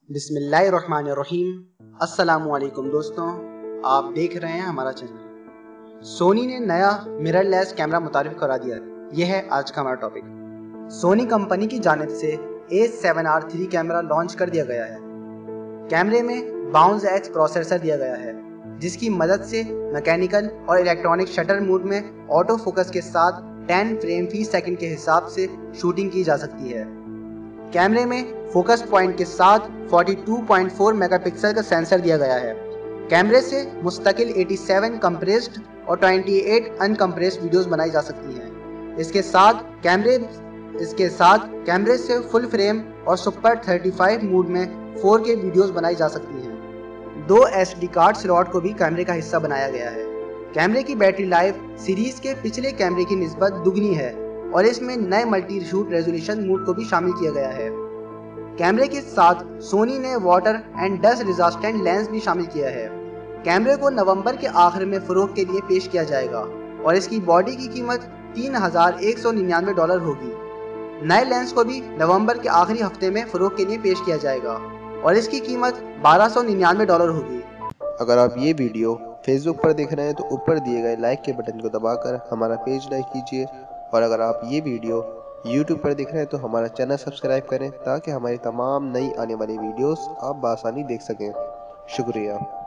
बिस्मिल्लाहिर्रहमानिर्रहीम। अस्सलामुअलैकुम दोस्तों, आप देख रहे हैं हमारा चैनल। सोनी ने नया मिररलेस कैमरा मुतारिफ करा दिया है। यह है आज का हमारा टॉपिक। सोनी कंपनी की जानिब से A7R3 कैमरा लॉन्च कर दिया गया है। कैमरे में बाउंस एक्स प्रोसेसर दिया गया है, जिसकी मदद से मैकेनिकल और इलेक्ट्रॉनिक शटर मोड में ऑटो फोकस के साथ 10 फ्रेम फी सेकंड के हिसाब से शूटिंग की जा सकती है। कैमरे में फोकस पॉइंट के साथ 42.4 मेगापिक्सल का सेंसर दिया गया है। कैमरे से मुस्तकिल 87 कंप्रेस्ड और 28 अनकंप्रेस्ड वीडियोस बनाई जा सकती हैं। इसके साथ कैमरे से फुल फ्रेम और सुपर 35 मोड में 4K वीडियोस बनाई जा सकती हैं। 2 SD कार्ड स्लॉट को भी कैमरे का हिस्सा बनाया गया है। कैमरे की बैटरी लाइफ सीरीज के पिछले कैमरे की निस्बत दुगनी है और इसमें नए मल्टी शूट रेजोल्यूशन मोड को भी शामिल किया गया है। कैमरे के साथ सोनी ने water and dust resistant lens भी शामिल किया है। कैमरे को नवंबर के आखिर में फरोख्त के लिए पेश किया जाएगा और इसकी बॉडी की कीमत $3,199 होगी। नए लेंस को भी नवंबर के आखिरी हफ्ते में फरोख्त के लिए पेश किया जाएगा और इसकी कीमत $1,299 होगी। अगर आप ये वीडियो फेसबुक पर देख रहे हैं तो ऊपर दिए गए लाइक के बटन को दबाकर हमारा पेज लाइक कीजिए, और अगर आप ये वीडियो YouTube पर देख रहे हैं तो हमारा चैनल सब्सक्राइब करें ताकि हमारी तमाम नई आने वाली वीडियोस आप बआसानी देख सकें। शुक्रिया।